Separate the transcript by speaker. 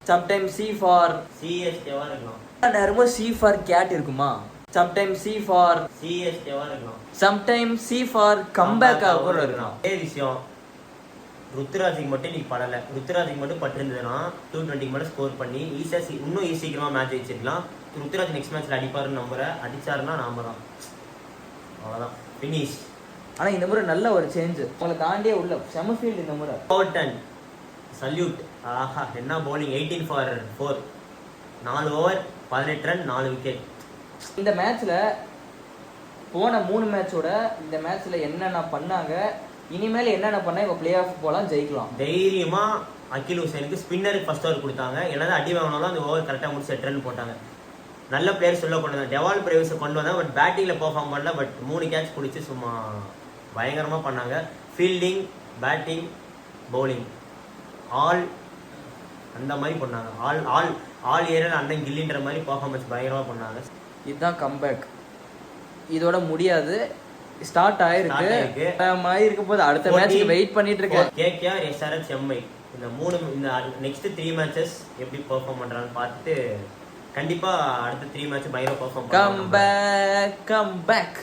Speaker 1: Sometime C for
Speaker 2: சிஎஸ்கேவா இருக்கலாம்.
Speaker 1: நேரமும் C for cat இருக்குமா? சம்டைம் சி ஃபார்
Speaker 2: சிஎஸ்கேவா இருக்கலாம்.
Speaker 1: சம்டைம் சி ஃபார் கம்பேக் கூட இருக்கலாம்.
Speaker 2: அதே விஷயம் ருத்ராஜுக்கு மட்டும் நீ படலை, ருத்ராஜுக்கு மட்டும் பட்டிருந்ததுன்னா 220 மட்டும் ஸ்கோர் பண்ணி ஈஸியாக இன்னும் சீக்கிரமா மேட்ச் வச்சிருக்கலாம். ருத்ராஜ் நெக்ஸ்ட் மேட்ச்ல அடிப்பாருன்னு நம்புறேன். அடிச்சாருன்னா நாம தான் அவ்வளோதான் ஃபினிஷ்.
Speaker 1: ஆனா இந்த முறை நல்ல ஒரு சேஞ்ச், உங்களை தாண்டியே உள்ள செமஃபீல்டு இந்த முறை.
Speaker 2: Overton salute. ஆஹா என்ன bowling. 18 for 4, 4 over 18 run 4 wicket.
Speaker 1: இந்த மேட்ச்ல போன 3 மேட்சோட இந்த மேட்ச்ல என்னென்ன பண்ணாங்க, இனிமேல் என்னென்ன பண்ணா இப்போ பிளே ஆஃப் போகலாம், ஜெயிக்கலாம்.
Speaker 2: தைரியமா அகில் ஹுசைனுக்கு ஸ்பின்னருக்கு ஃபர்ஸ்ட் ஓவர் கொடுத்தாங்க. என்னதான் அடி வாங்கினாலும் அந்த ஓவர் கரெக்டாக முடிச்சு 8 ரன் போட்டாங்க. நல்ல பிளேயர் சொல்ல கொண்டு வந்தாங்க. டெவால் பிரேவிஸை கொண்டு வந்தாங்க. பட் பேட்டிங்கில் பெர்ஃபார்ம் பண்ணல. பட் 3 கேட்ச் பிடிச்சி சும்மா பயங்கரமாக பண்ணாங்க. ஃபீல்டிங், பேட்டிங், பவுலிங் ஆல் அந்த மாதிரி பண்ணாங்க. ஆல் ஏரியா அண்ணன் கில்லின்ற மாதிரி பெர்ஃபார்மன்ஸ் பயங்கரமாக பண்ணாங்க.
Speaker 1: இதுதான் கம்பேக். இதோட முடியாது, ஸ்டார்ட் ஆயிருக்கு. இருக்க போது அடுத்த மேட்ச்க்கு வெயிட் பண்ணிட்டு இருக்கேன்.
Speaker 2: கேகேஆர், எஸ்ஆர்எச், எம்ஐ இந்த நெக்ஸ்ட் 3 மேட்சஸ் எப்படி பெர்ஃபார்ம் பண்றாங்கன்னு பார்த்துட்டு கண்டிப்பா அடுத்த 3 மேட்ச் பயங்கர பெர்ஃபார்ம் பண்ணுவாங்க.
Speaker 1: Come back